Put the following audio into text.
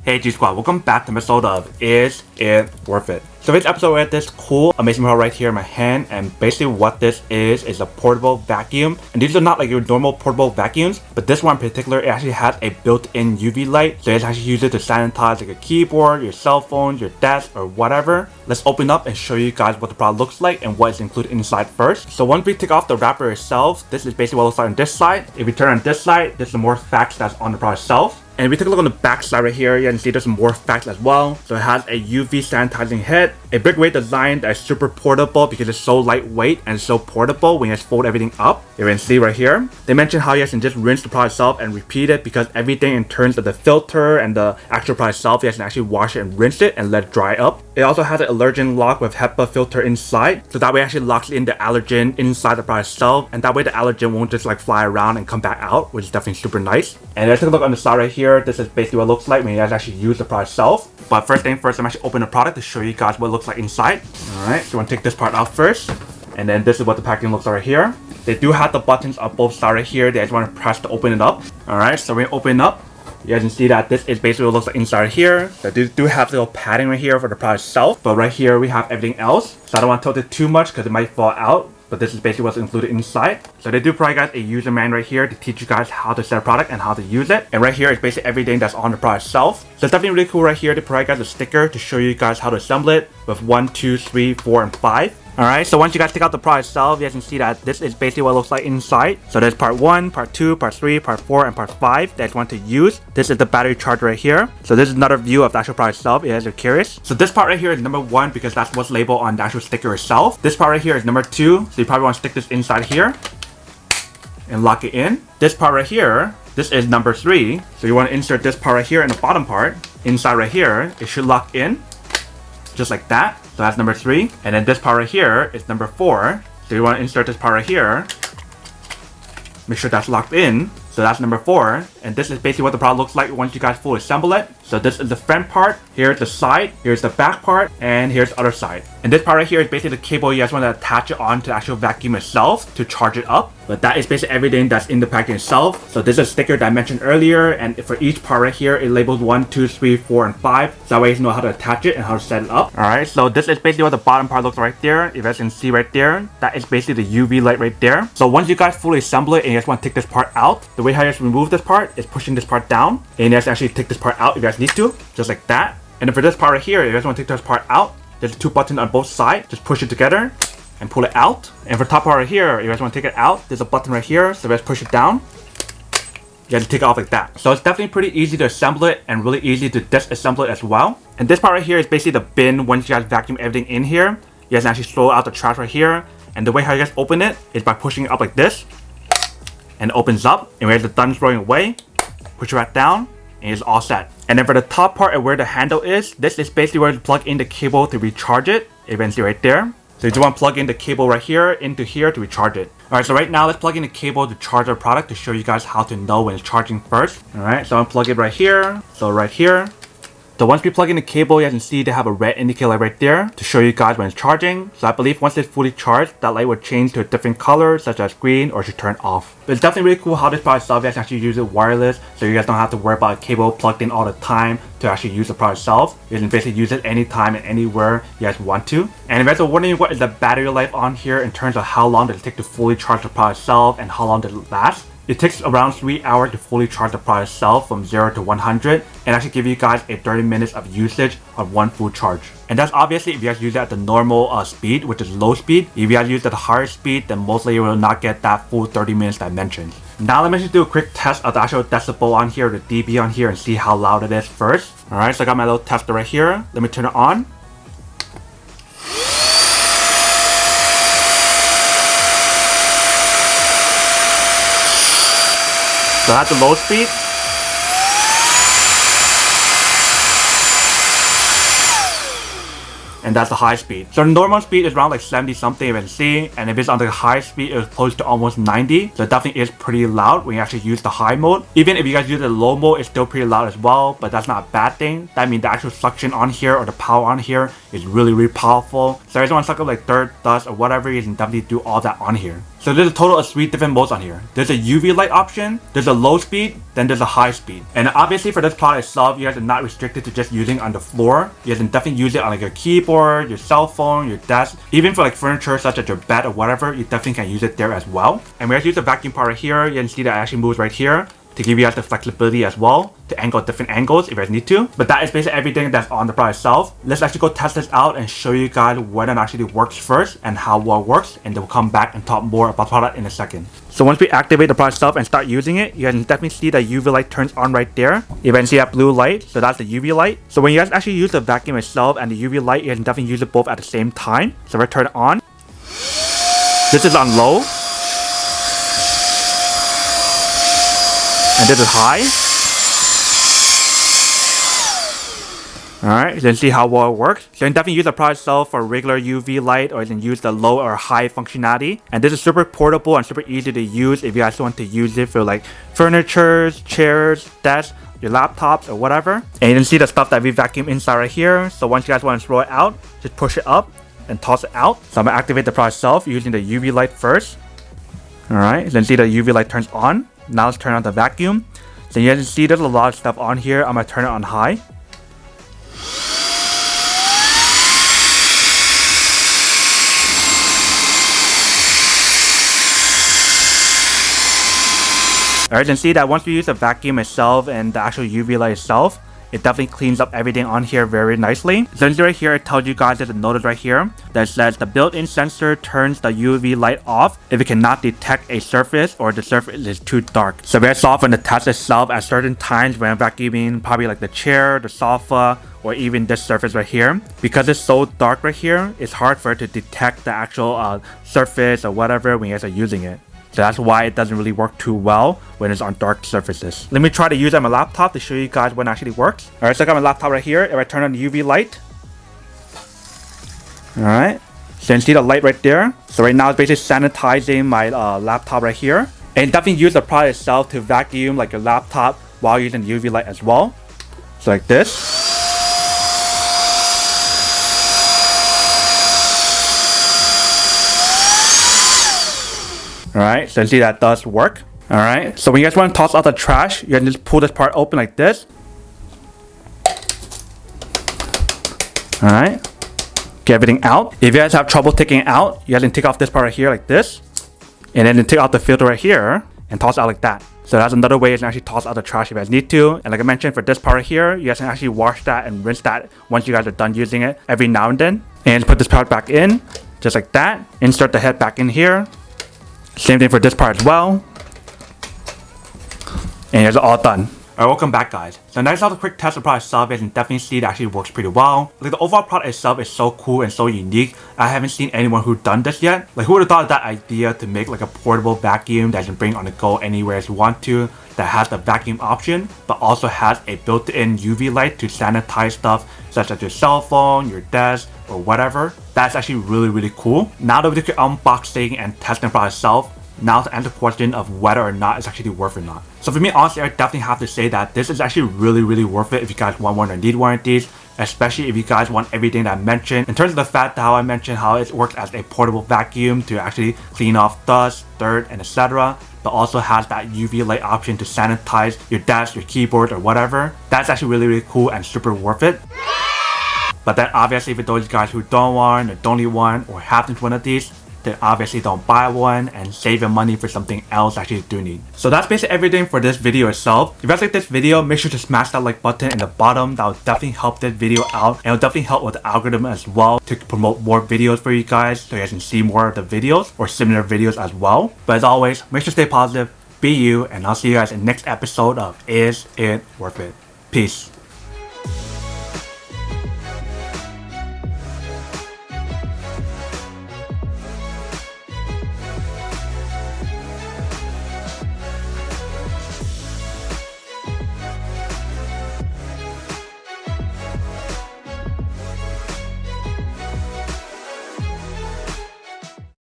Hey G Squad, welcome back to an episode of Is It Worth It? So this episode we have this cool, amazing product right here in my hand, and basically what this is a portable vacuum. And these are not like your normal portable vacuums, but this one in particular, it actually has a built-in UV light. So it's actually use it to sanitize like a keyboard, your cell phone, your desk, or whatever. Let's open up and show you guys what the product looks like and what is included inside first. So once we take off the wrapper itself, this is basically what it looks like on this side. If we turn on this side, there's some more facts that's on the product itself. And if we take a look on the back side right here, you can see there's some more facts as well. So it has a UV sanitizing head, a big weight design that is super portable because it's so lightweight and so portable when you just fold everything up. You can see right here, they mentioned how you guys can just rinse the product itself and repeat it because everything in terms of the filter and the actual product itself, you guys can actually wash it and rinse it and let it dry up. It also has an allergen lock with HEPA filter inside, so that way it actually locks in the allergen inside the product itself, and that way the allergen won't just like fly around and come back out, which is definitely super nice. And let's take a look on the side right here. This is basically what it looks like when you guys actually use the product itself. But first thing first, I'm actually open the product to show you guys what it looks like inside. Alright, so you want to take this part out first. And then this is what the packaging looks like right here. They do have the buttons on both sides right here. They just want to press to open it up. Alright, so when you open it up, you guys can see that this is basically what it looks like inside here. So they do have little padding right here for the product itself. But right here we have everything else. So I don't want to tilt it too much because it might fall out. But this is basically what's included inside. So they do provide you guys a user manual right here to teach you guys how to set a product and how to use it. And right here is basically everything that's on the product itself. So it's definitely really cool right here to provide you guys a sticker to show you guys how to assemble it with 1, 2, 3, 4, and 5. Alright, so once you guys take out the product itself, you guys can see that this is basically what it looks like inside. So there's part 1, part 2, part 3, part 4, and part 5 that you want to use. This is the battery charger right here. So this is another view of the actual product itself, if you guys are curious. So this part right here is number 1 because that's what's labeled on the actual sticker itself. This part right here is number 2, so you probably want to stick this inside here and lock it in. This part right here, this is number 3, so you want to insert this part right here in the bottom part. Inside right here, it should lock in, just like that. So that's number 3. And then this part right here is number 4. So you want to insert this part right here. Make sure that's locked in. So that's number 4. And this is basically what the product looks like once you guys fully assemble it. So this is the front part. Here's the side. Here's the back part. And here's the other side. And this part right here is basically the cable you guys want to attach it onto the actual vacuum itself to charge it up. But that is basically everything that's in the package itself. So this is a sticker that I mentioned earlier. And for each part right here, it labels 1, 2, 3, 4, and 5. So that way you know how to attach it and how to set it up. Alright, so this is basically what the bottom part looks right there. If you guys can see right there, that is basically the UV light right there. So once you guys fully assemble it and you guys want to take this part out, the way how you guys remove this part is pushing this part down. And you guys actually take this part out if you guys need to, just like that. And then for this part right here, if you guys want to take this part out, there's 2 buttons on both sides. Just push it together and pull it out. And for the top part right here, if you guys want to take it out, there's a button right here. So let's push it down. You have to take it off like that. So it's definitely pretty easy to assemble it and really easy to disassemble it as well. And this part right here is basically the bin. Once you guys vacuum everything in here, you guys can actually throw out the trash right here. And the way how you guys open it is by pushing it up like this. And it opens up. And when you're done throwing away, push it back down. And it's all set. And then for the top part of where the handle is, this is basically where you plug in the cable to recharge it. You can see right there. So you just want to plug in the cable right here into here to recharge it. Alright, so right now let's plug in the cable to charge our product to show you guys how to know when it's charging first. Alright, so I'm plug it right here. So right here. So once we plug in the cable, you guys can see they have a red indicator light right there to show you guys when it's charging. So I believe once it's fully charged, that light will change to a different color, such as green, or should turn off. But it's definitely really cool how this product itself, you guys can actually use it wireless, so you guys don't have to worry about a cable plugged in all the time to actually use the product itself. You can basically use it anytime and anywhere you guys want to. And if you guys are wondering what is the battery life on here in terms of how long does it take to fully charge the product itself and how long does it last, it takes around 3 hours to fully charge the product itself from 0 to 100 and actually give you guys a 30 minutes of usage of one full charge. And that's obviously if you guys use it at the normal speed, which is low speed. If you guys use it at the higher speed, then mostly you will not get that full 30 minutes that I mentioned. Now let me just do a quick test of the actual decibel on here, the dB on here, and see how loud it is first. Alright, so I got my little tester right here. Let me turn it on. So that's the low speed. And that's the high speed. So the normal speed is around like 70 something you can see. And if it's on the high speed, it's close to almost 90. So it definitely is pretty loud when you actually use the high mode. Even if you guys use the low mode, it's still pretty loud as well. But that's not a bad thing. That means the actual suction on here or the power on here is really, really powerful. So if you want to suck up like dirt, dust, or whatever, you can definitely do all that on here. So there's a total of 3 different modes on here. There's a UV light option, there's a low speed, then there's a high speed. And obviously for this product itself, you guys are not restricted to just using on the floor. You guys can definitely use it on like your keyboard, your cell phone, your desk, even for like furniture such as your bed or whatever, you definitely can use it there as well. And we guys use the vacuum part right here, you can see that it actually moves right here to give you guys the flexibility as well to angle different angles if you guys need to. But that is basically everything that's on the product itself. Let's actually go test this out and show you guys whether it actually works first and how well it works, and then we'll come back and talk more about the product in a second. So once we activate the product itself and start using it, you can definitely see that UV light turns on right there. You can see that blue light, so that's the UV light. So when you guys actually use the vacuum itself and the UV light, you can definitely use it both at the same time. So we're turn it on. This is on low. And this is high. Alright, you can see how well it works. So you can definitely use the product itself for regular UV light, or you can use the low or high functionality. And this is super portable and super easy to use if you guys want to use it for like furniture, chairs, desks, your laptops or whatever. And you can see the stuff that we vacuum inside right here. So once you guys want to throw it out, just push it up and toss it out. So I'm going to activate the product itself using the UV light first. Alright, you can see the UV light turns on. Now let's turn on the vacuum. So you can see there's a lot of stuff on here. I'm going to turn it on high. Alright, you can see that once we use the vacuum itself and the actual UV light itself, it definitely cleans up everything on here very nicely. So right here, it tells you guys, there's a notice right here that says the built-in sensor turns the UV light off if it cannot detect a surface or the surface is too dark. So very often the test itself at certain times when vacuuming, probably like the chair, the sofa, or even this surface right here, because it's so dark right here, it's hard for it to detect the actual surface or whatever when you guys are using it. So that's why it doesn't really work too well when it's on dark surfaces. Let me try to use it on my laptop to show you guys when it actually works. Alright, so I got my laptop right here. If I turn on the UV light. Alright, so you can see the light right there. So right now it's basically sanitizing my laptop right here. And definitely use the product itself to vacuum like your laptop while using the UV light as well. So like this. Alright, so you see that does work. Alright, so when you guys want to toss out the trash, you can just pull this part open like this. Alright, get everything out. If you guys have trouble taking it out, you guys can take off this part right here like this. And then take out the filter right here and toss it out like that. So that's another way you can actually toss out the trash if you guys need to. And like I mentioned, for this part right here, you guys can actually wash that and rinse that once you guys are done using it every now and then. And put this part back in, just like that. Insert the head back in here. Same thing for this part as well. And it's all done. Alright, welcome back guys. So now it's all the quick test of the product itself, you can definitely see it actually works pretty well. Like the overall product itself is so cool and so unique. I haven't seen anyone who's done this yet. Like who would have thought of that idea to make like a portable vacuum that you can bring on the go anywhere as you want to, that has the vacuum option, but also has a built-in UV light to sanitize stuff such as your cell phone, your desk, or whatever. That's actually really cool. Now that we did the unboxing and testing the product itself, now to answer the question of whether or not it's actually worth it or not. So for me, honestly, I definitely have to say that this is actually really worth it if you guys want one or need one of these, especially if you guys want everything that I mentioned. In terms of the fact that how I mentioned how it works as a portable vacuum to actually clean off dust, dirt, and etc., but also has that UV light option to sanitize your desk, your keyboard, or whatever. That's actually really cool and super worth it. But then obviously for those guys who don't want or don't need one or have one of these, then obviously don't buy one and save your money for something else that you do need. So that's basically everything for this video itself. If you guys like this video, make sure to smash that like button in the bottom. That will definitely help this video out, and it will definitely help with the algorithm as well to promote more videos for you guys so you guys can see more of the videos or similar videos as well. But as always, make sure to stay positive, be you, and I'll see you guys in the next episode of Is It Worth It? Peace.